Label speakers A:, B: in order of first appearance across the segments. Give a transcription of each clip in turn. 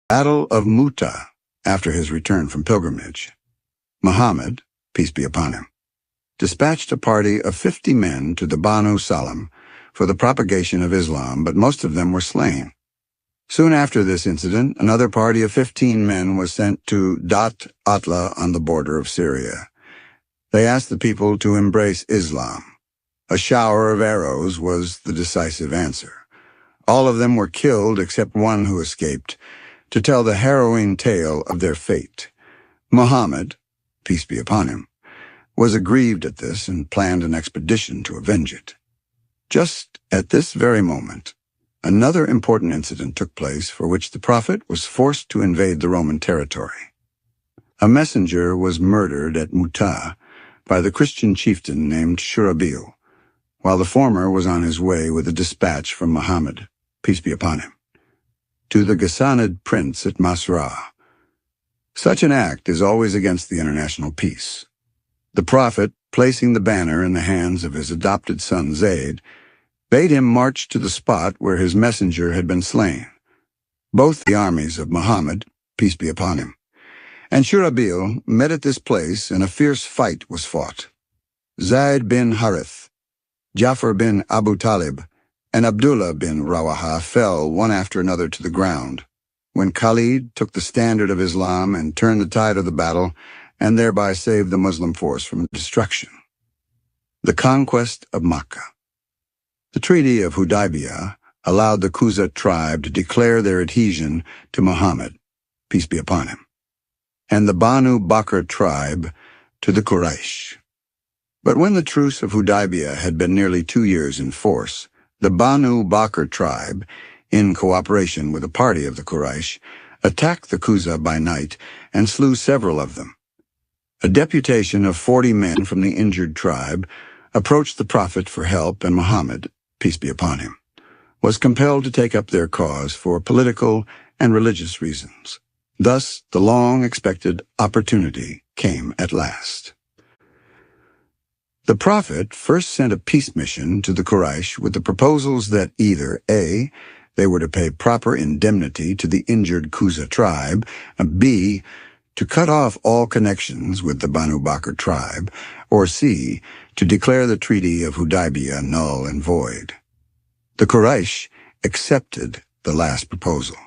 A: Battle of Mutah, after his return from pilgrimage. Muhammad, peace be upon him, dispatched a party of 50 men to the Banu Salam for the propagation of Islam, but most of them were slain. Soon after this incident, another party of 15 men was sent to Dat Atla on the border of Syria. They asked the people to embrace Islam. A shower of arrows was the decisive answer. All of them were killed except one who escaped, to tell the harrowing tale of their fate. Muhammad, peace be upon him, was aggrieved at this and planned an expedition to avenge it. Just at this very moment, another important incident took place for which the Prophet was forced to invade the Roman territory. A messenger was murdered at Mutah by the Christian chieftain named Shurabil, while the former was on his way with a dispatch from Muhammad, peace be upon him, to the Ghassanid prince at Masra. Such an act is always against the international peace. The Prophet, placing the banner in the hands of his adopted son Zayd, bade him march to the spot where his messenger had been slain. Both the armies of Muhammad, peace be upon him, and Shurabil met at this place, and a fierce fight was fought. Zayd bin Harith, Ja'far bin Abu Talib, and Abdullah bin Rawaha fell one after another to the ground, when Khalid took the standard of Islam and turned the tide of the battle, and thereby saved the Muslim force from destruction. The Conquest of Makkah. The Treaty of Hudaybiyah allowed the Quza tribe to declare their adhesion to Muhammad, peace be upon him, and the Banu Bakr tribe to the Quraysh. But when the truce of Hudaybiyah had been nearly 2 years in force, the Banu Bakr tribe, in cooperation with a party of the Quraysh, attacked the Quza by night and slew several of them. A deputation of 40 men from the injured tribe approached the Prophet for help, and Muhammad, peace be upon him, was compelled to take up their cause for political and religious reasons. Thus, the long-expected opportunity came at last. The Prophet first sent a peace mission to the Quraysh with the proposals that either A, they were to pay proper indemnity to the injured Quza tribe, and B, to cut off all connections with the Banu Bakr tribe, or C, to declare the Treaty of Hudaybiyah null and void. The Quraysh accepted the last proposal.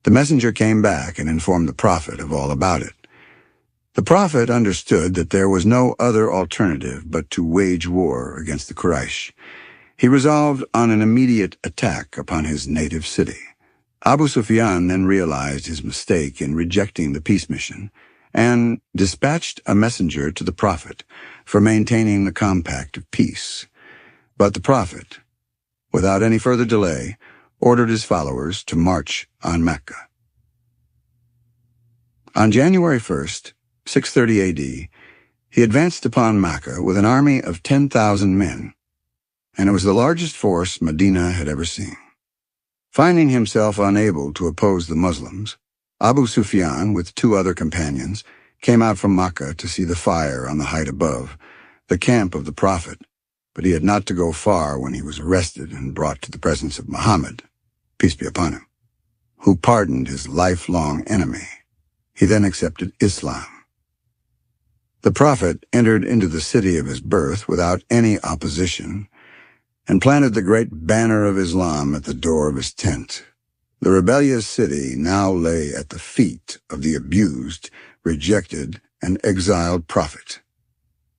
A: The messenger came back and informed the Prophet of all about it. The Prophet understood that there was no other alternative but to wage war against the Quraysh. He resolved on an immediate attack upon his native city. Abu Sufyan then realized his mistake in rejecting the peace mission and dispatched a messenger to the Prophet for maintaining the compact of peace. But the Prophet, without any further delay, ordered his followers to march on Mecca. On January 1st, 630 A.D., he advanced upon Mecca with an army of 10,000 men, and it was the largest force Medina had ever seen. Finding himself unable to oppose the Muslims, Abu Sufyan, with 2 other companions, came out from Makkah to see the fire on the height above, the camp of the Prophet, but he had not to go far when he was arrested and brought to the presence of Muhammad, peace be upon him, who pardoned his lifelong enemy. He then accepted Islam. The Prophet entered into the city of his birth without any opposition and planted the great banner of Islam at the door of his tent. The rebellious city now lay at the feet of the abused, rejected, and exiled Prophet.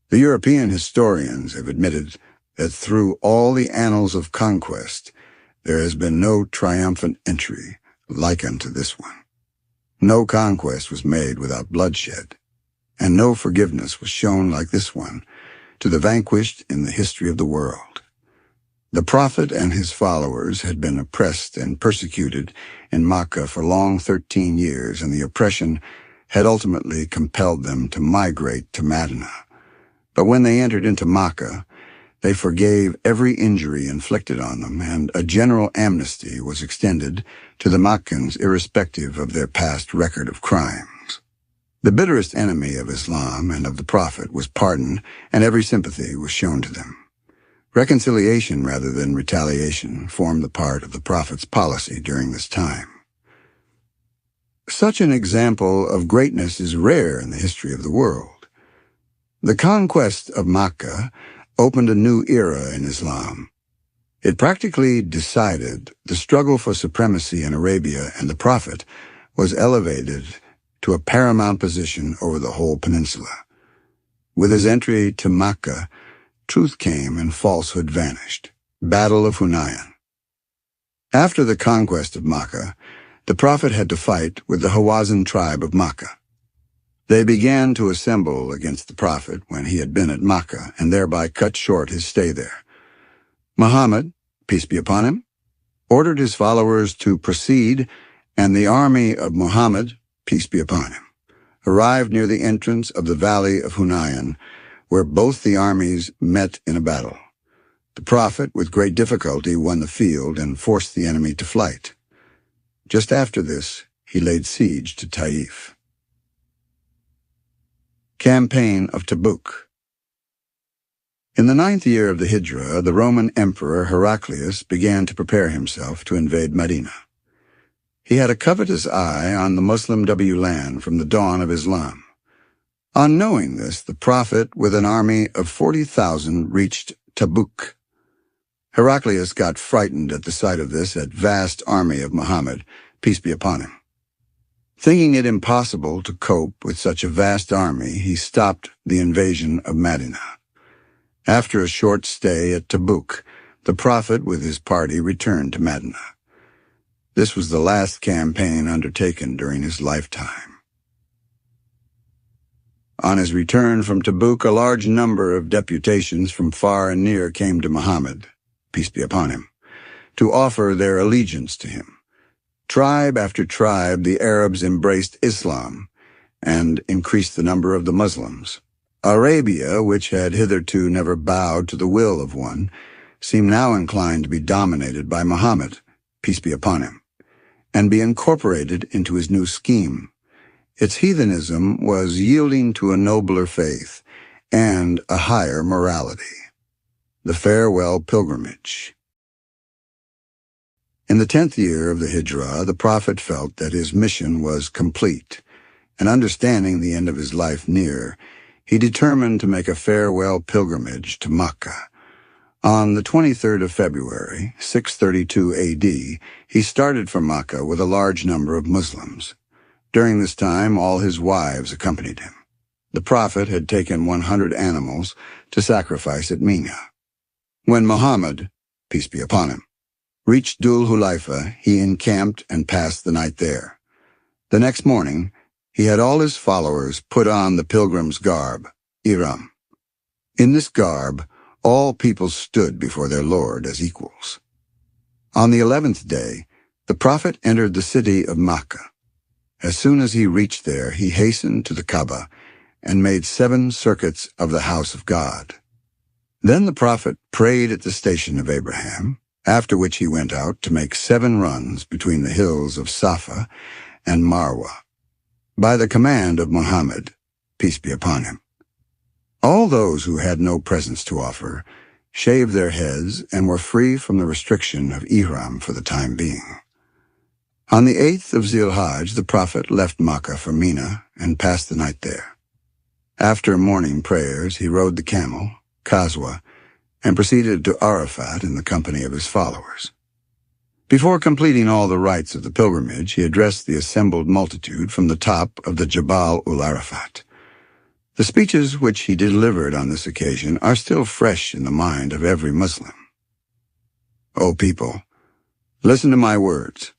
A: The European historians have admitted that through all the annals of conquest, there has been no triumphant entry like unto this one. No conquest was made without bloodshed, and no forgiveness was shown like this one to the vanquished in the history of the world. The Prophet and his followers had been oppressed and persecuted in Makkah for long 13 years, and the oppression had ultimately compelled them to migrate to Medina. But when they entered into Makkah, they forgave every injury inflicted on them, and a general amnesty was extended to the Makkans irrespective of their past record of crimes. The bitterest enemy of Islam and of the Prophet was pardoned, and every sympathy was shown to them. Reconciliation rather than retaliation formed the part of the Prophet's policy during this time. Such an example of greatness is rare in the history of the world. The conquest of Makkah opened a new era in Islam. It practically decided the struggle for supremacy in Arabia, and the Prophet was elevated to a paramount position over the whole peninsula. With his entry to Makkah, truth came and falsehood vanished. Battle of Hunayan. After the conquest of Makkah, the Prophet had to fight with the Hawazin tribe of Makkah. They began to assemble against the Prophet when he had been at Makkah, and thereby cut short his stay there. Muhammad, peace be upon him, ordered his followers to proceed, and the army of Muhammad, peace be upon him, arrived near the entrance of the valley of Hunayan, where both the armies met in a battle. The Prophet, with great difficulty, won the field and forced the enemy to flight. Just after this, he laid siege to Taif. Campaign of Tabuk. In the 9th year of the Hijrah, the Roman Emperor Heraclius began to prepare himself to invade Medina. He had a covetous eye on the Muslim land from the dawn of Islam. On knowing this, the Prophet, with an army of 40,000, reached Tabuk. Heraclius got frightened at the sight of this vast army of Muhammad, peace be upon him. Thinking it impossible to cope with such a vast army, he stopped the invasion of Medina. After a short stay at Tabuk, the Prophet with his party returned to Medina. This was the last campaign undertaken during his lifetime. On his return from Tabuk, a large number of deputations from far and near came to Muhammad, peace be upon him, to offer their allegiance to him. Tribe after tribe, the Arabs embraced Islam and increased the number of the Muslims. Arabia, which had hitherto never bowed to the will of one, seemed now inclined to be dominated by Muhammad, peace be upon him, and be incorporated into his new scheme. Its heathenism was yielding to a nobler faith and a higher morality. The farewell pilgrimage. In the 10th year of the Hijrah, the Prophet felt that his mission was complete, and understanding the end of his life near, he determined to make a farewell pilgrimage to Makkah. On the 23rd of February, 632 A.D., he started for Makkah with a large number of Muslims. During this time, all his wives accompanied him. The Prophet had taken 100 animals to sacrifice at Mina. When Muhammad, peace be upon him, reached Dhul Hulaifa, he encamped and passed the night there. The next morning, he had all his followers put on the pilgrim's garb, ihram. In this garb, all people stood before their Lord as equals. On the 11th day, the Prophet entered the city of Makkah. As soon as he reached there, he hastened to the Kaaba and made 7 circuits of the house of God. Then the Prophet prayed at the station of Abraham, after which he went out to make 7 runs between the hills of Safa and Marwa, by the command of Muhammad, peace be upon him. All those who had no presents to offer shaved their heads and were free from the restriction of ihram for the time being. On the 8th of Zilhajj, the Prophet left Makkah for Mina and passed the night there. After morning prayers, he rode the camel, Qaswa, and proceeded to Arafat in the company of his followers. Before completing all the rites of the pilgrimage, he addressed the assembled multitude from the top of the Jabal ul-Arafat. The speeches which he delivered on this occasion are still fresh in the mind of every Muslim. O people, listen to my words,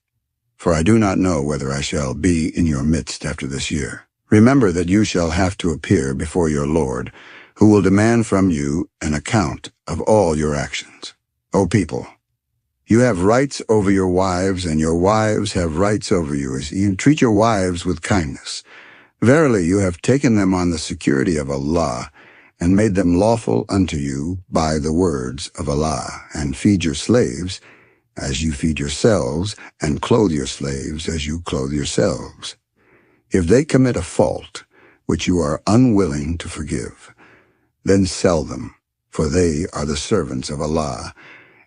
A: for I do not know whether I shall be in your midst after this year. Remember that you shall have to appear before your Lord, who will demand from you an account of all your actions. O people, you have rights over your wives, and your wives have rights over you. You treat your wives with kindness. Verily, you have taken them on the security of Allah, and made them lawful unto you by the words of Allah, and feed your slaves as you feed yourselves, and clothe your slaves as you clothe yourselves. If they commit a fault which you are unwilling to forgive, then sell them, for they are the servants of Allah,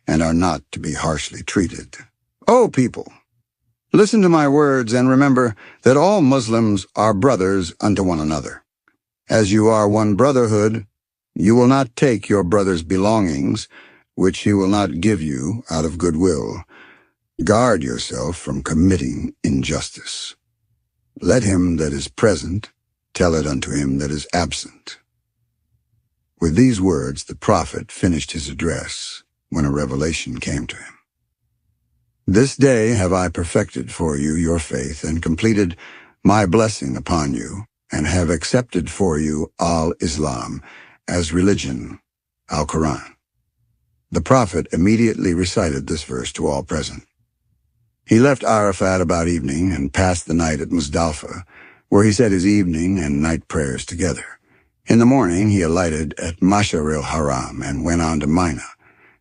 A: and are not to be harshly treated. O people, Listen to my words and remember that all Muslims are brothers unto one another. As you are one brotherhood, you will not take your brother's belongings, which he will not give you out of goodwill. Guard yourself from committing injustice. Let him that is present tell it unto him that is absent. With these words, the prophet finished his address when a revelation came to him. This day have I perfected for you your faith and completed my blessing upon you, and have accepted for you al-Islam as religion, al-Quran. The prophet immediately recited this verse to all present. He left Arafat about evening and passed the night at Muzdalfa, where he said his evening and night prayers together. In the morning he alighted at Mashar al-Haram and went on to Mina,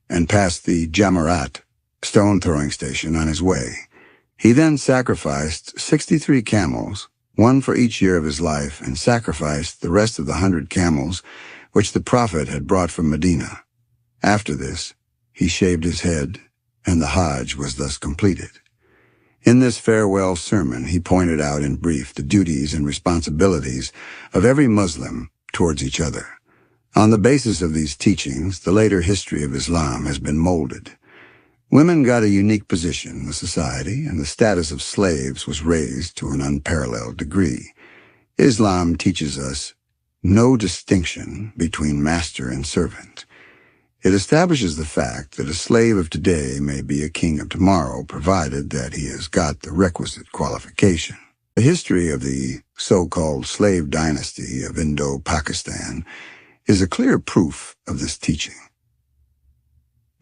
A: and passed the Jamarat, stone-throwing station, on his way. He then sacrificed 63 camels, one for each year of his life, and sacrificed the rest of the 100 camels which the prophet had brought from Medina. After this, he shaved his head, and the Hajj was thus completed. In this farewell sermon, he pointed out in brief the duties and responsibilities of every Muslim towards each other. On the basis of these teachings, the later history of Islam has been molded. Women got a unique position in the society, and the status of slaves was raised to an unparalleled degree. Islam teaches us no distinction between master and servant. It establishes the fact that a slave of today may be a king of tomorrow, provided that he has got the requisite qualification. The history of the so-called slave dynasty of Indo-Pakistan is a clear proof of this teaching.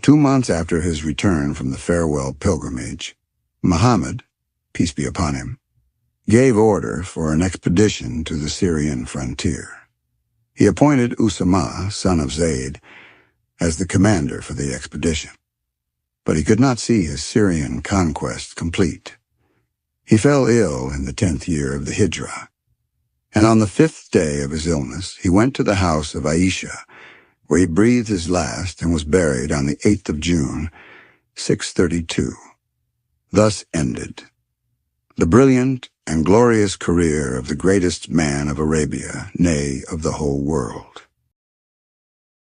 A: 2 months after his return from the farewell pilgrimage, Muhammad, peace be upon him, gave order for an expedition to the Syrian frontier. He appointed Usama, son of Zayd, as the commander for the expedition, but he could not see his Syrian conquest complete. He fell ill in the 10th year of the Hijrah, and on the 5th day of his illness he went to the house of Aisha, where he breathed his last and was buried on the 8th of June, 632. Thus ended the brilliant and glorious career of the greatest man of Arabia, nay, of the whole world.